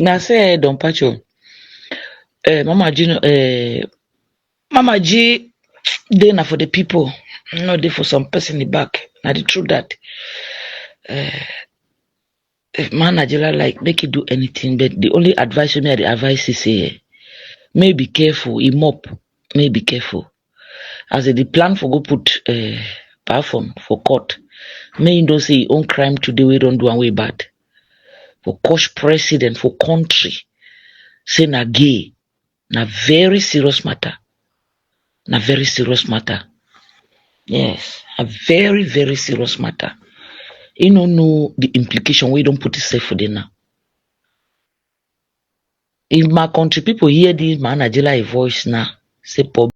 Na say Don Pacho, Mama G, Mama G, dey na for the people, not dey for some person in the back. Now the truth that if man Nigeria like make it do anything, but the only advice me I dey advise is say, may be careful, he mop, may be careful. As the plan for go put platform for court, may you don't say your own crime today we don't do one way bad. For coach president for country, say na gay, na very serious matter. Na very serious matter. Yes, a very, very serious matter. You don't know the implication we don't put itself for them now. In my country, people hear this man Nigeria voice now, say pub.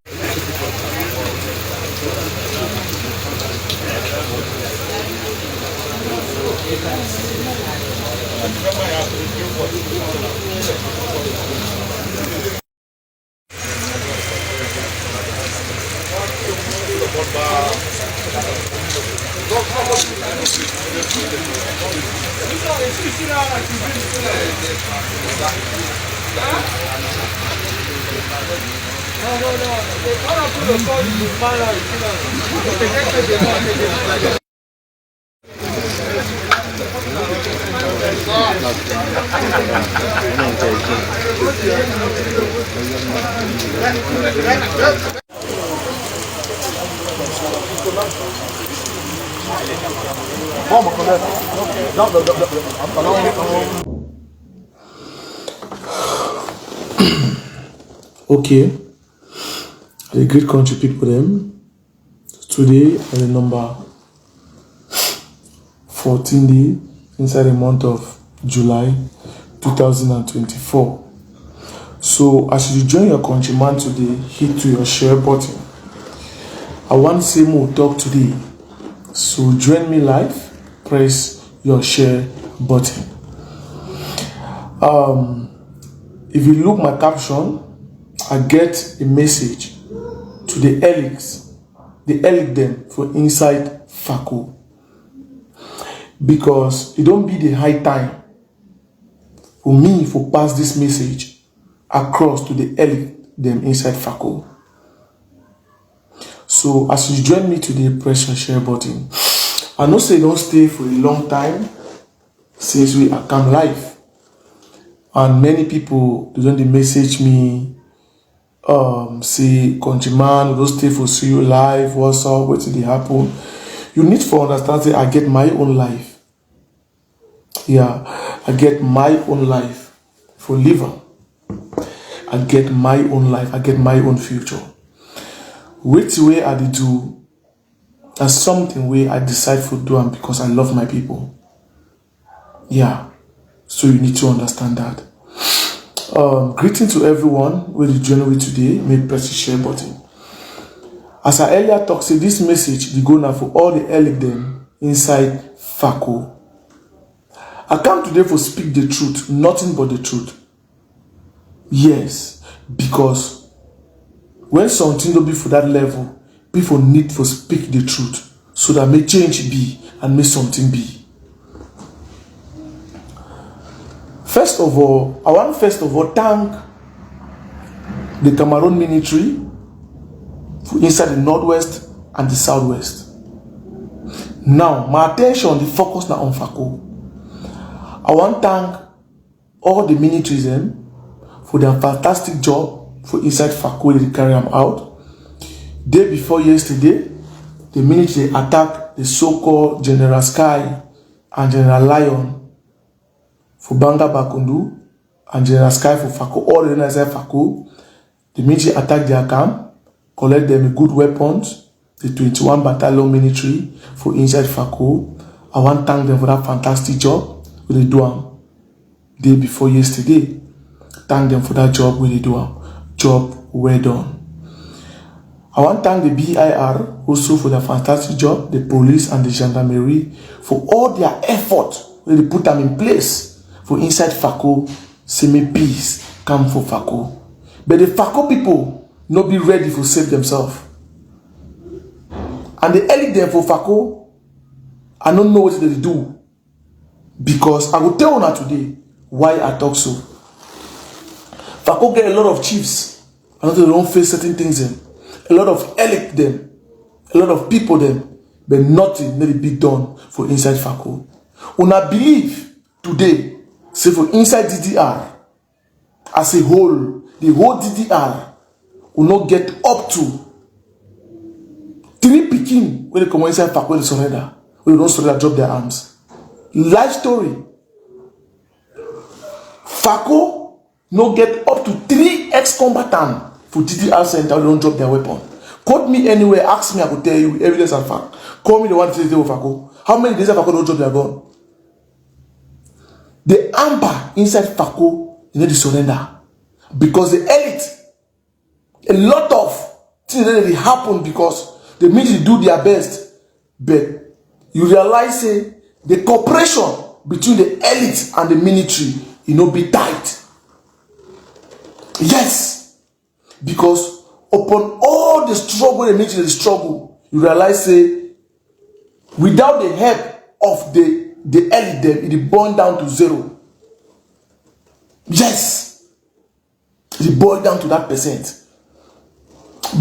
Okay, the great country people them today on the number 14 day inside the month of July 2024. So as you join your countryman today, hit to your share button. I want to say more talk today. So join me live, press your share button. If you look my caption, I get a message to the elect them for inside FACO. Because it don't be the high time for me for pass this message across to the elect them inside FACO. So as you join me today, press your share button. I know say don't stay for a long time since we come live. And many people don't message me say countryman, don't stay for see you live, what's up, what did it happen? You need to understand that I get my own life. Yeah, I get my own life for living. I get my own life, I get my own future. Which way I did do, that's something where I decide for doing because I love my people. Yeah, so you need to understand that. Greeting to everyone with the journey today. May press the share button. As I earlier talked, say this message the go now for all the elect them inside FACO. I come today for speak the truth, nothing but the truth. Yes, because when something don't be for that level, people need to speak the truth so that may change be and may something be. First of all, I want thank the Cameroon military for inside the northwest and the southwest. Now, my attention, the focus now on FACO. I want to thank all the militaries for their fantastic job for inside FACO they carry them out. Day before yesterday, the military attacked the so-called General Sky and General Lion for Banga Bakundu and General Sky for FACO. All the inside FACO, the military attacked their camp, collect them good weapons, the 21 Battalion military for inside FACO. I want to thank them for that fantastic job we they do day before yesterday. Thank them for that job we they do. Job well done. I want to thank the BIR also for their fantastic job, the police and the gendarmerie for all their effort when they put them in place for inside FACO. Say me peace come for FACO. But the FACO people not be ready to save themselves. And they elect them for FACO. I don't know what they do. Because I will tell you today why I talk so. Fako get a lot of chiefs. I know they don't face certain things them. A lot of elite them. A lot of people them. But nothing need be done for inside Fako. Una believe today, say for inside DDR, as a whole, the whole DDR will not get up to 3 pikin when they come inside Fako, they surrender. When they don't surrender, drop their arms. Life story. Fako no get up to 3 ex-combatants for DDR center, they don't drop their weapon. Quote me anywhere, ask me, I will tell you evidence and fact. Call me the one to say Fako. How many days have Fako don't drop their gun? The amber inside Fako, you need to surrender. Because the elite, a lot of things that happen because they need to do their best. But you realize the cooperation between the elite and the military, be tight. Yes. Because upon all the struggle, the military struggle, you realize without the help of the elite, it boiled down to 0. Yes, it boiled down to that percent.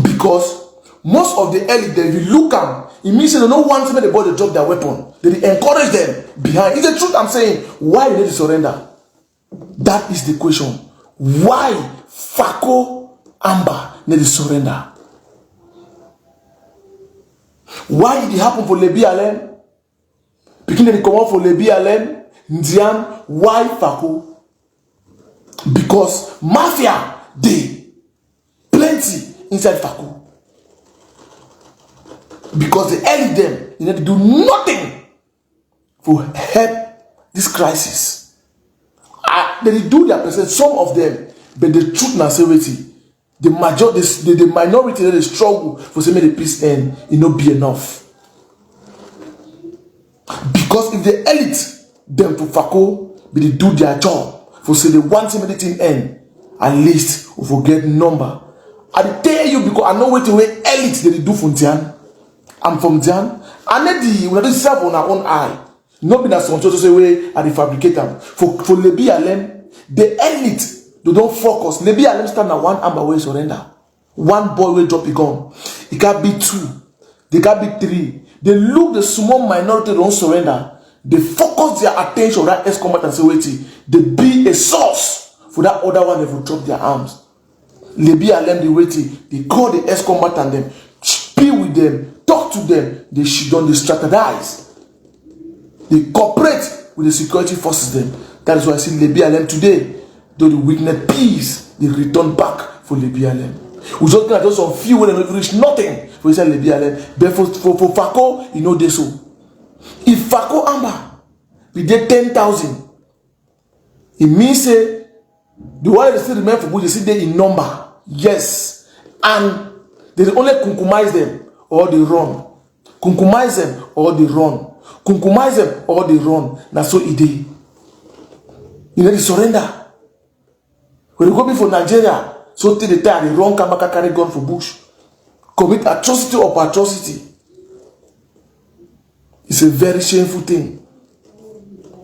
Because most of the elite, if you look at it means they don't want to make the body drop their weapon. They encourage them behind. It's the truth I'm saying. Why you need to surrender? That is the question. Why Fako Amber need to surrender? Why did it happen for Lebi Alem? Beginning to come out for Lebi Alem, Ndian, why Fako? Because mafia, they plenty inside Fako. Because they held them, they need to do nothing to help this crisis. They do their percent, some of them, but the truth now say the majority, the minority that they struggle for say make the peace end, it not be enough. Because if the elite them to Fako, but they do their job for say they want to make the thing end, at least we forget number. I tell you because I know what the way elite they do from Tian. I'm from Tian. I need we do serve on our own eye. Not be that some to say way at the fabricator. For Lebi Alem, the elite they don't focus. Lebi Alem stand at one amber way surrender. One boy will drop a gun. It can be 2. They can be 3. They look the small minority don't surrender. They focus their attention on that ex-combatant and say wait, they be a source for that other one. They will drop their arms. Lebi Alem they waiting. They call the ex-combatant them, speak with them, talk to them. They don't strategize. They cooperate with the security forces them. That is why I see Lebi Alem today. Though the witness peace, they return back for Lebi Alem. We just gonna just some few when they reach nothing for inside Lebi Alem. But for Fako, they so. If Fako Amber we did 10,000, it means the one they still remain for good, they see they in number. Yes. And they only kunkumize them or they run. Kunkumize them or they run. Kunkumize them or they run. That's so it is. You need to surrender. When you go before Nigeria, so till the time they run, come back and carry gun for bush. Commit atrocity or atrocity. It's a very shameful thing.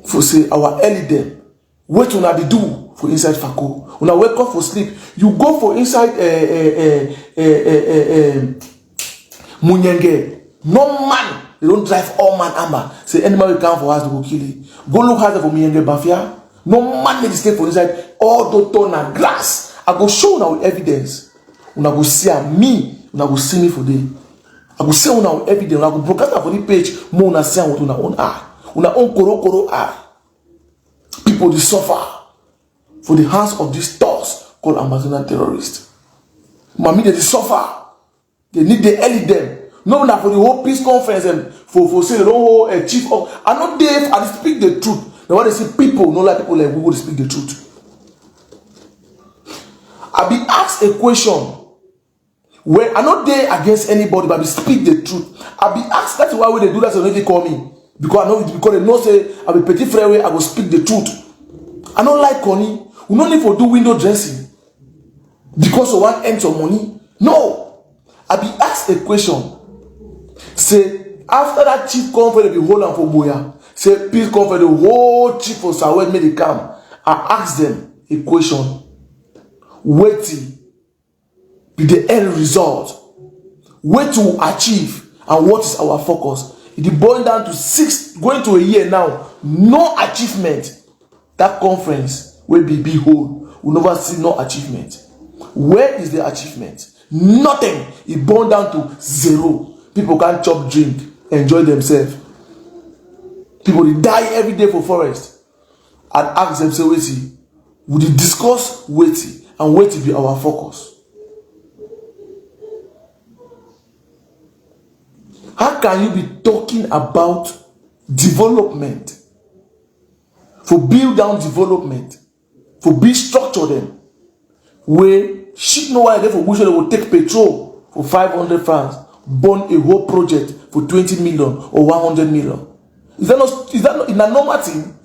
For say our early them. What will they do for inside Fako? When I wake up for sleep, you go for inside Munyenge. No man, they don't drive all man amber. Say any man will come for us, they will kill it. Go look hard for Munyenge Bafia. No man may stay for inside all the turn and grass. I go show now with evidence. When I go see me, when I go see me for day. I go say now with evidence. I go broadcast for the page. More na see with una own eye, una own koro eye. People they suffer for the hands of these thugs called Amazonian terrorists. Mami they suffer. They need the elite them. No na for the whole peace conference and for say they don't hold a chief of. I know they I speak the truth. Now when they say people, no like people like we will speak the truth. I be asked a question where I not there against anybody, but I speak the truth. I be asked that's why when they do that, so they call me because I know it because they know say I be petit frère way I go speak the truth. I don't like Connie. We don't need for do window dressing because of one ends of money. No, I be asked a question. Say after that chief conference be hold on for Boya. Say peace conference the whole chief for Sawed made the camp. I asked them a question. Waiting be the end result. What to achieve and what is our focus. It boils down to 6, going to a year now, no achievement. That conference will be hold. We'll never see no achievement. Where is the achievement? Nothing. It boils down to 0. People can't chop, drink, enjoy themselves. People they die every day for forest. And ask themselves, wait, would you discuss waiting and wait to be our focus? How can you be talking about development, for build down development, for build structure them, where shit no idea for which they will take petrol for 500 francs, burn a whole project for 20 million or 100 million? Is that not in a normal thing?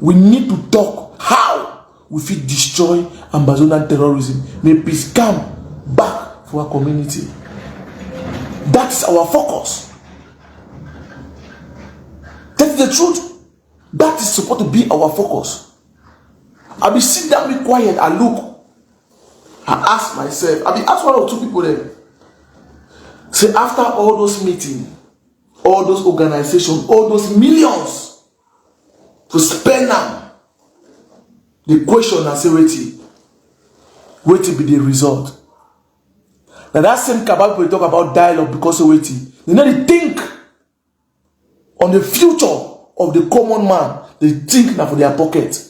We need to talk how we fit destroy Ambazonan terrorism. May peace come back for our community. That's our focus. That's the truth. That is supposed to be our focus. I be sit down, be quiet, and look. I ask myself, I be ask 1 or 2 people there. Say after all those meetings, all those organizations, all those millions to spend now, the question I say, wait till be the result. Now that same Kabal people talk about dialogue because of waiting. They need to think on the future of the common man. They think now for their pocket.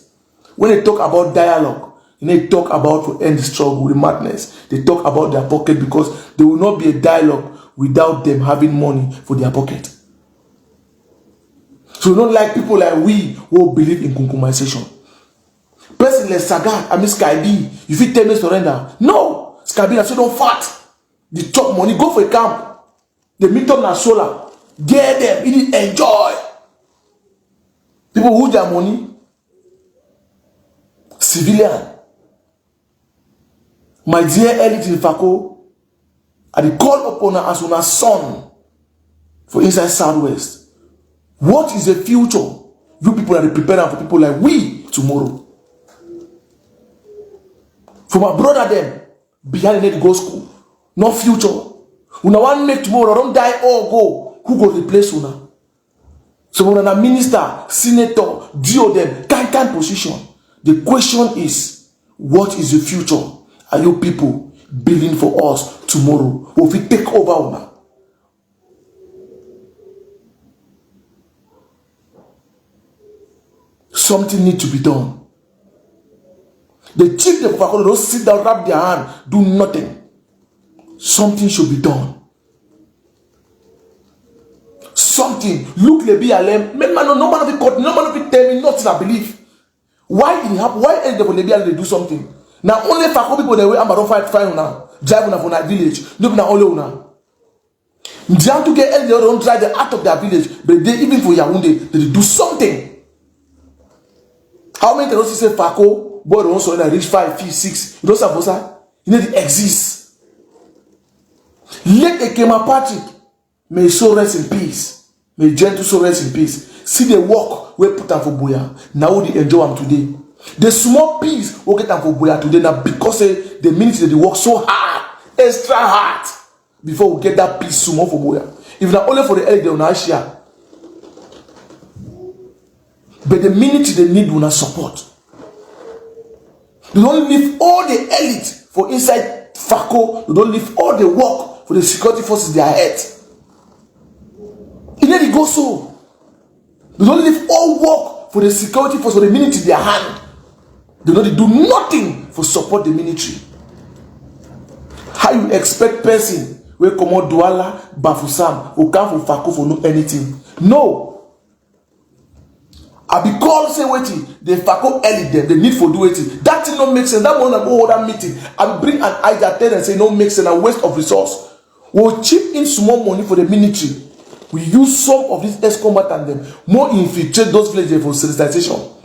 When they talk about dialogue, they talk about to end the struggle, the madness. They talk about their pocket because there will not be a dialogue without them having money for their pocket. So not like people like we who believe in kunkumization. Person like Sagat, I mean Sky B, you fit tell me surrender. No, Sky B, I say don't fat. The top money, go for a camp. The meet up na solar. Get them, enjoy. People who their money, civilian. My dear elite in Fako, I call upon her as una son for inside Southwest. What is the future? You people are preparing for people like we tomorrow. For my brother them, behind the go school, no future. Una want make tomorrow, don't die or go. Who go replace una? So when a minister, senator, deal them, kind position. The question is, what is the future? Are you people building for us tomorrow? Or if we take over una? Something needs to be done. The chief of Coca-Cola don't sit down, wrap their hand, do nothing. Something should be done. Something. Look, le BLM. Man, no man of it tell me nothing I believe. Why it happen? Why end up on the BLM do something? Now only Fako people the way I'm about to fight now. Drive on for that village. Look now only now. They have to get they don't drive the out of their village, but they even for Yaoundé they do something. How many times you say Fako? Boy, don't so reach 5, 6. You don't suppose that? You need to exist. Let the Kema Patrick may so rest in peace. May gentle so rest in peace. See the work we put on for Boya. Now they enjoy them today. The small peace we get them for Boya today now because the minute they work so hard, extra hard, before we get that peace small for Boya. If not only for the elder, they will not share. But the minute they need will not support. They don't leave all the elite for inside Fako. They don't leave all the work for the security forces they are at. It nearly goes so. They don't leave all work for the security force for the military in their hand. They don't do nothing for support the military. How you expect person where come out Douala, Bafoussam, who come from Fako for no anything? No. I be called say waiting. The Fako elite them. The need for do it. That thing don't make sense. That one I go hold that meeting. I bring an idea there and say no make sense. A waste of resource. We'll chip in small money for the military. We use some of these ex-combatants them more infiltrate those villages for sensitization.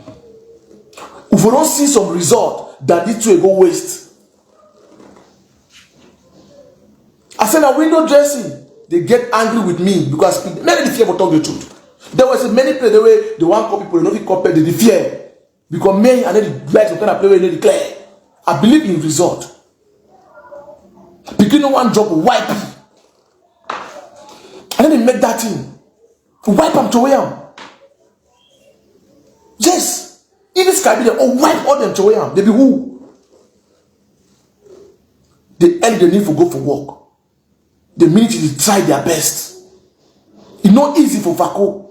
If we don't see some result, that it will go waste. I said that window dressing, they get angry with me because many fear for talk the truth. There was many places the way the one call people, they don't compare the fear. Because me, I need the lights to kind of play where they declare. I believe in result. Beginning one drop wipe. And then they make that thing. Wipe them to where? Yes. If this can be there, wipe all them to where? They be who? The early they need to go for work. The minute they try their best. It's not easy for Fako.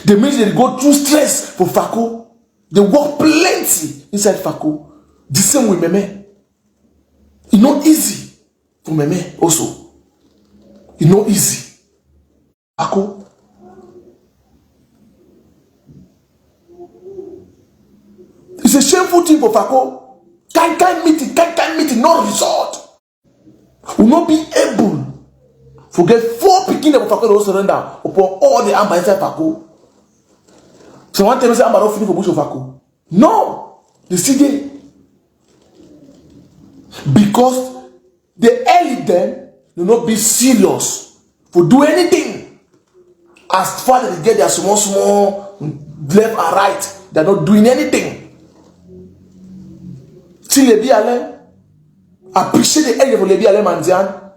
The minute they go through stress for Fako, they work plenty inside Fako. The same with Meme. It's not easy for Meme also. It's not easy. Fako. It's a shameful thing for Fako. Can't meet it, no result. Will not be able to get 4 picking of Fako to surrender upon all the Amba inside Fako. So one time say Amba don't finish for bush of Fako. No, they see there. Because the early them will not be serious for do anything. As far as they get their small left and right, they're not doing anything. Si les Bialais, appreciate the area for les Bialais Mandian,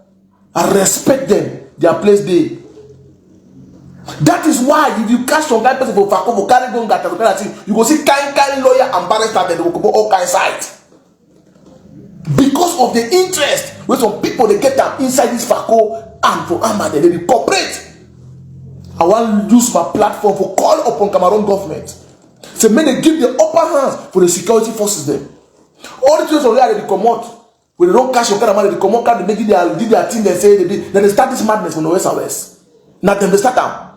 and respect them, their place there. That is why if you catch some kind of person for Fako, for carry going you go see kind lawyer and barrister, they will go all kind sides. Because of the interest, where some people they get them inside this Fako and for Amba, they will cooperate. I want to use my platform for call upon Cameroon government. So may they give the upper hands for the security forces them. All the things already they come out. When they don't cash your kind of money, they come out, they make their thing, they say, then they start this madness from the west and west. Now then they start them.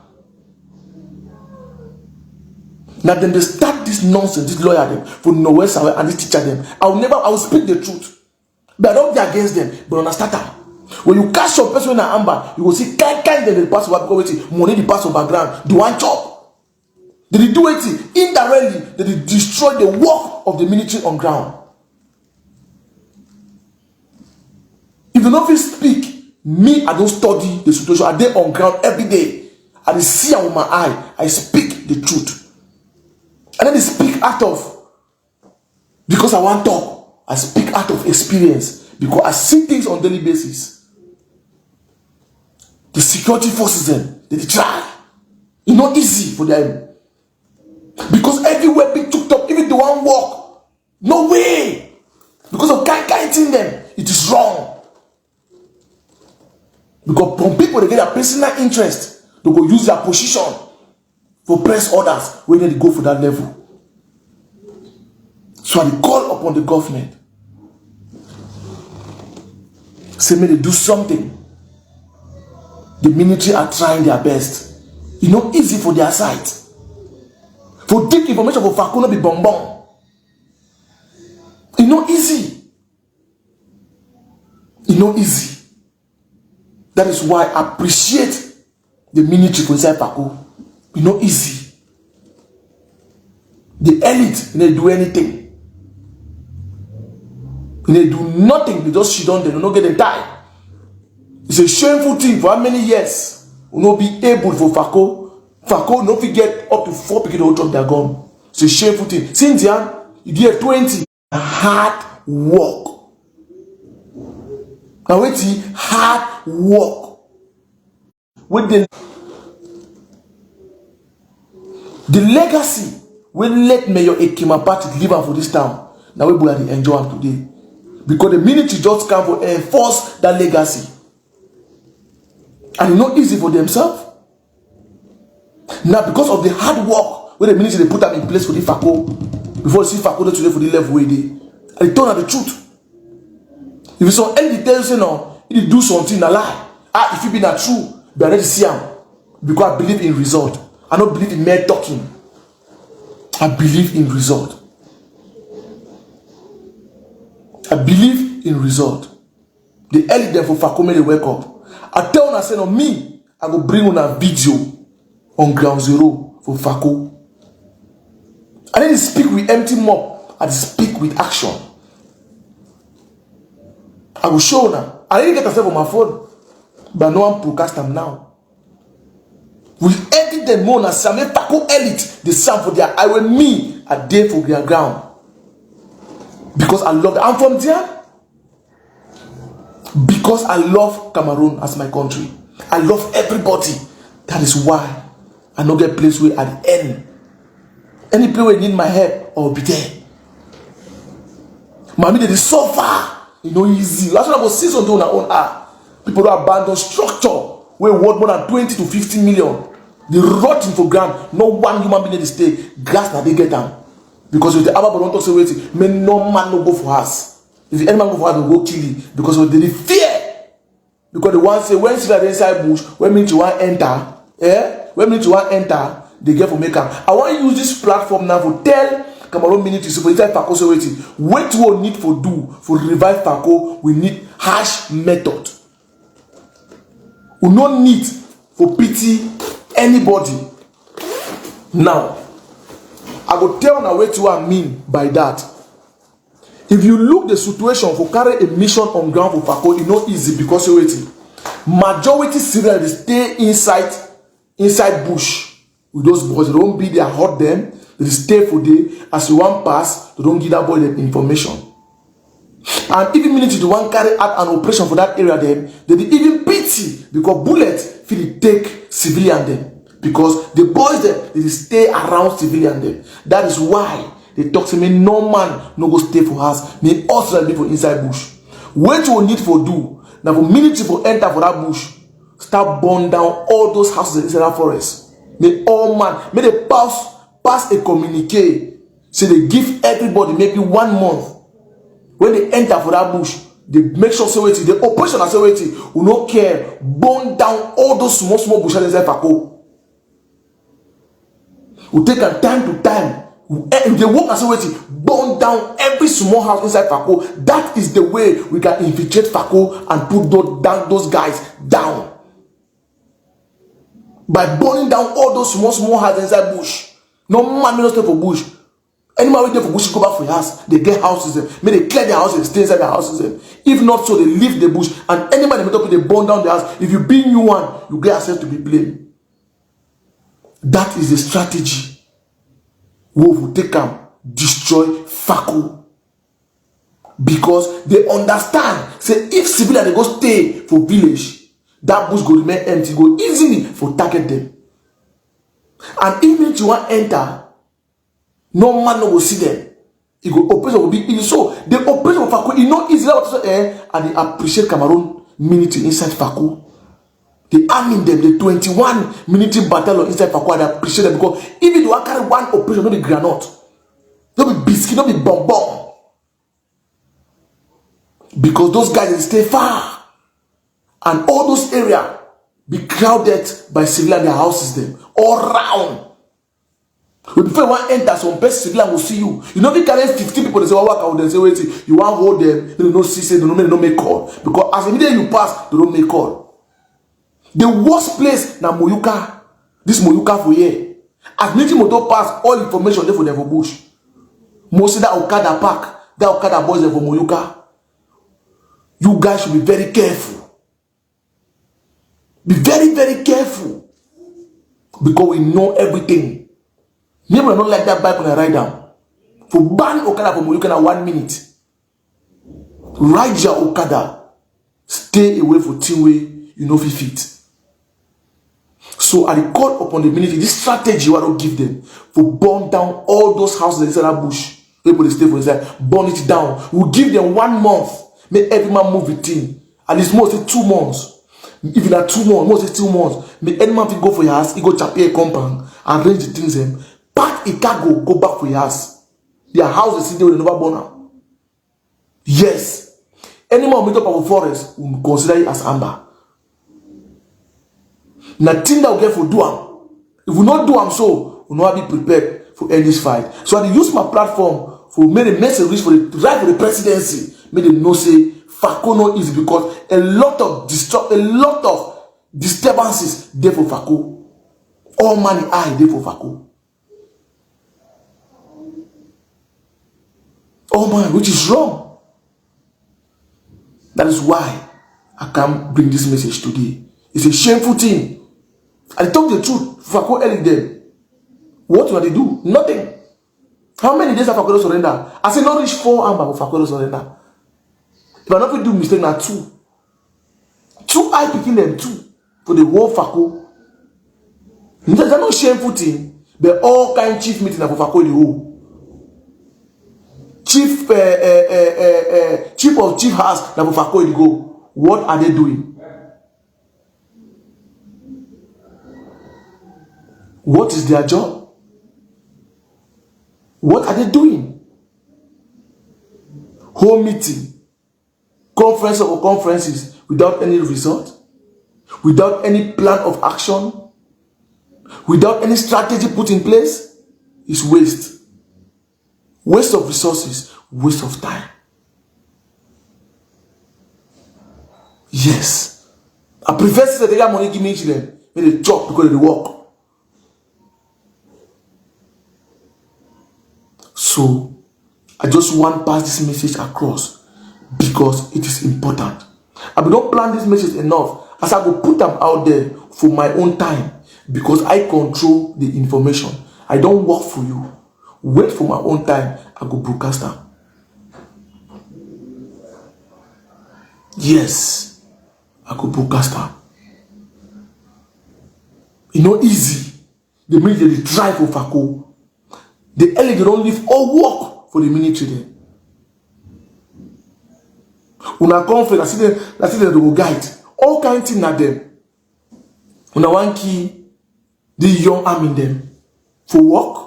Now then they start this nonsense, this lawyer them, from the west and west, and this teacher them. I will speak the truth. But I don't be against them, but understand them. When you cash your person in an amber, you will see kind they pass over because money the pass over background, do one job. They do it indirectly, they destroy the work of the military on ground. If the novice speak, me, I don't study the situation. I dey on ground every day. I see with my eye. I speak the truth. And then I speak out of, because I want to talk. I speak out of experience. Because I see things on a daily basis. The security forces them, they try. It's not easy for them. Because everywhere be took up, even the one walk. No way. Because of kind in them, it is wrong. Because from people they get a personal interest, they go use their position for press orders when they go for that level. So I call upon the government. Say may they do something. The military are trying their best. It's not easy for their side. For deep information for Fako be bonbon. It's not easy. It's not easy. That is why I appreciate the military for inside Fako. It's not easy. The elite, they do anything. They do nothing. They just shit on them. They don't get them tied. It's a shameful thing for how many years will not be able for Fako. Fako not get up to 4 people to drop their gun. It's a shameful thing. Since then, you did 20. Hard work. Now wait, hard work. With the legacy will let Mayor Ekima Party live for this town. Now we will enjoy them today. Because the military just come to enforce that legacy. And it's not easy for themselves. Now because of the hard work where the military they put them in place for the Fako, before you see Fako today for the level where they, and they turn out the truth. If you saw any details, you know, if do something, a lie. If you be not true, be ready to see him. Because I believe in result. I don't believe in mere talking. I believe in result. I believe in result. The early day for Fako they wake up. I tell una say no me, I go bring on a video on ground zero for Fako. I didn't speak with empty mouth. I speak with action. I will show now. I didn't get myself on my phone, but no one broadcast them now. We edit them more than some Fako elite. The sound for their eye when me a day for their ground. Because I love them. I'm from there. Because I love Cameroon as my country. I love everybody. That is why I don't get place where at the end. Any place where you need my help, I'll be there. Mommy, they so far. You know, easy. That's what I was seeing on our own art. People who abandon structure where worth more than 20 to 50 million. They rotting for ground. No one human being in the state. Grass that they get them. Because if the Abba don't talk so waiting, may no man no go for us. If any man go for us, they'll go kill you. Because of the fear. Because the one say, when see that inside bush, when mean you want enter, when mean you want enter, they get for make up. I want to use this platform now to tell Cameroon ministry so for inside Fako so waiting. What we need for do for revive Fako, we need harsh method. We no need for pity anybody. Now, I go tell now what I mean by that. If you look the situation for carry a mission on ground for Fako, it's not easy because you waiting. Majority civilians stay inside bush with those boys. They don't be there, hurt them. They stay for day. As you want pass, they don't give that boy the information. And even military to one carry out an operation for that area, them they even pity because bullets feel take civilian them because the boys them they stay around civilian them. That is why they talk to me. No man no go stay for us. Me also be for inside bush. What you need for do now for military for enter for that bush, start burn down all those houses inside that forest. May all man may they pass a communique. So they give everybody maybe 1 month. When they enter for that bush, they make sure security, the operation and security will not care, burn down all those small bushes inside Fako. We take a time to time. If they work as security, burn down every small house inside Fako. That is the way we can infiltrate Fako and put those guys down. By burning down all those small houses inside bush. No man will stay for bush. Any man waiting for bush go back for your house, they get houses. May they clear their houses, stay inside their houses. If not so, they leave the bush. And anybody may talk, they burn down the house. If you be new one, you get yourself to be blamed. That is the strategy. We will take them, destroy Fako. Because they understand. Say if civilians they go stay for village, that bush go remain empty, go easily for target them. And even if you want enter, no man no will see them. It go operation will be easy. So the operation of Fako is not easy. And they appreciate Cameroon military inside Fako. They arming them, the 21 military battalion inside Fako, and they appreciate them because even if you carry one operation, no be granite, no be biscuit, no be bomb. Because those guys they stay far. And all those areas be crowded by civilians, their houses them all around. Before you want to enter, some person civilian will see you. You know, if you carry 50 people, they say, work out, they say, wait, you want to hold them, they don't see, they don't make call. Because as immediately you pass, they don't make call. The worst place na Moyuka, this Moyuka for here. As military motor pass, all information there for them for bush. Mostly that Okada park, that Okada boys there for Moyuka. You guys should be very careful. Be very, very careful. Because we know everything. Never not like that bike when I ride down. For ban Okada from Moyuka in 1 minute. Ride your Okada. Stay away for team way you know fit. So I call upon the military, this strategy I don't give them for burn down all those houses inside that bush. People stay for inside, burn it down. We'll give them 1 month. Make every man move with team. And it's mostly 2 months. If you are 2 months, mostly 2 months. Make any man go for your house, he go chap a compound, arrange the things them. Pack a cargo, go back for your house. Their house is sitting there with never burn out. Yes. Any man meet up of a forest will consider it as amber. Nothing that will get for do am. If we not do am so, we will not be prepared for any fight. So I use my platform for make a message reach for the right for the presidency. Make them know say Fako no easy because a lot of disturbances there for Fako. All money eye there for Fako. Oh man, which is wrong. That is why I can't bring this message today. It's a shameful thing. I talk the truth. Fako telling them. What will they do? Nothing. How many days have Fakolo surrender? I say not reach 4 hours for Fakolo surrender. If I not do mistake, now 2. 2 I picking them 2 for the whole Fako. That's not shameful thing. But all kind chief meeting for Fako the whole. Chief of chief house na for Fako the go. What are they doing? What is their job? What are they doing? Whole meeting, conference or conferences without any result, without any plan of action, without any strategy put in place, is waste. Waste of resources, waste of time. Yes. I prefer to say they got money give me them, make they chop because they work. So, I just want to pass this message across because it is important. I will not plan this message enough as I will put them out there for my own time because I control the information. I don't work for you. Wait for my own time, I go broadcast them. Yes, I go broadcast them. It's not easy. The military they try for Fako. The early they don't live or work for the military then. When I come for I see them they go guide. All kind of things at them. When I want key the young arm in them for work.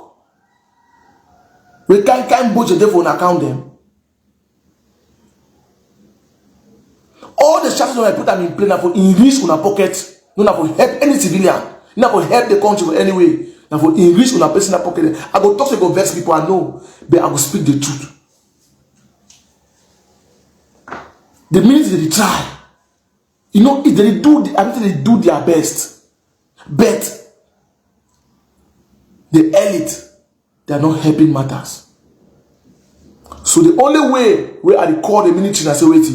We can't budget there for an account them. All the strategies when I put them in play now for enrich on a pocket, not for help any civilian, not for help the country for any way. Now for enrich on a personal pocket, I go talk to go vex people I know, but I will speak the truth. The minute they try, you know, if they do, I mean they do their best, but the elite, they are not helping matters. So the only way where I call the military and say wait,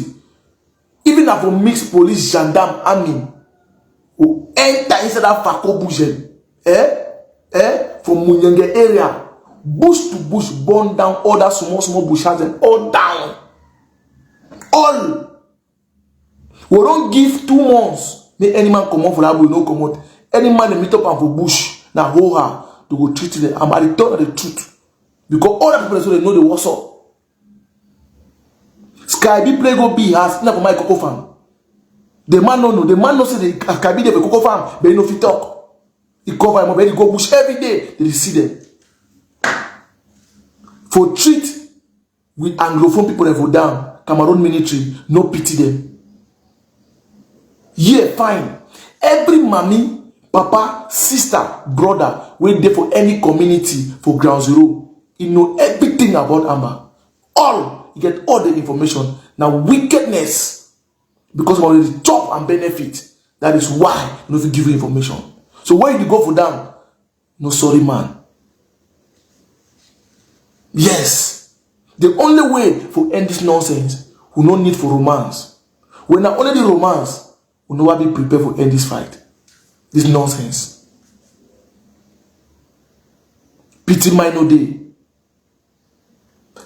even if we mix police, gendarme, army, who enter inside that Fako bush, from Munyenge area, bush to bush, burn down all that small bush houses, all down. All. We don't give 2 months. Make any man come out for that, we no come out. Any man they meet up and for bush, now hold her to go treat them. I'm at the top of the truth. Because all the people so they know the what's up. Sky B play go be has not for my cocoa farm. The man no know. The man no say the Sky B the cocoa farm, but he no fit talk. He cover him up, he go bush every day. They see them. For treat with Anglophone people that go down, Cameroon military, no pity them. Yeah, fine. Every mommy, papa, sister, brother, wait there for any community for ground zero. You know everything about Amber. All. You get all the information. Now wickedness. Because of the job and benefit. That is why no fit give you information. So when you go for them, no sorry man. Yes. The only way for end this nonsense, we no need for romance. When not only the romance, we know how to be prepared for end this fight. This nonsense. Pity my no day.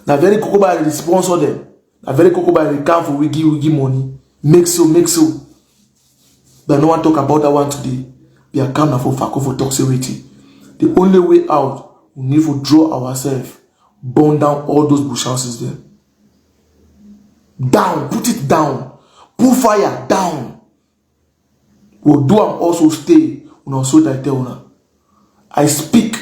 Now very cocoa by the sponsor them. Now very cocoa by the camp for we give money. Make so. But no one talk about that one today. Be account for Fako for toxicity. The only way out, we need to draw ourselves, burn down all those bush houses there. Down, put it down. Put fire down. We'll do and also stay. I speak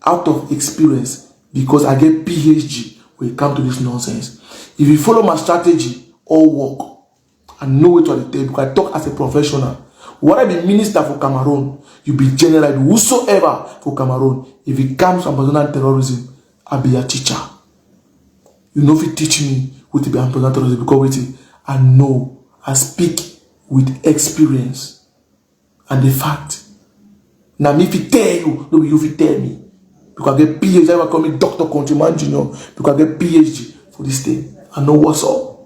out of experience because I get PhD when it comes to this nonsense. If you follow my strategy or work, I know it on the table because I talk as a professional. What I be minister for Cameroon, you be general, whosoever for Cameroon. If it comes from personal terrorism, I'll be a teacher. You know if you teach me what to be personal terrorism because wait, I know I speak with experience and the fact. Now if you tell you, no you fit tell me. Because I get PhD, I call me Dr. Countryman Junior, because I get PhD for this thing. I know what's up.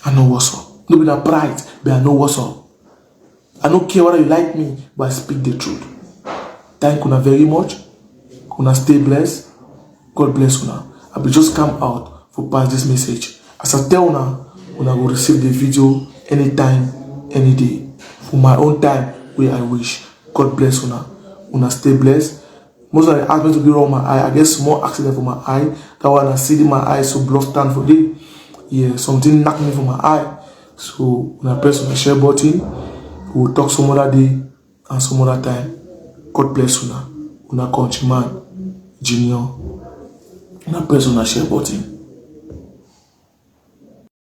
I know what's up. No be that pride, but I know what's up. I don't care whether you like me, but I speak the truth. Thank you very much. Una stay blessed. God bless una. I will just come out for pass this message. As I tell una will receive the video anytime, any day. For my own time, where I wish. God bless una. Una stay blessed. Most of the ask me to get on my eye. I get small accident for my eye. That one I see my eye so blood stand for day. Yeah, something knocked me from my eye. So when I press on the share button, we will talk some other day and some other time. God bless una. Una countryman, Junior. Una press on the share button.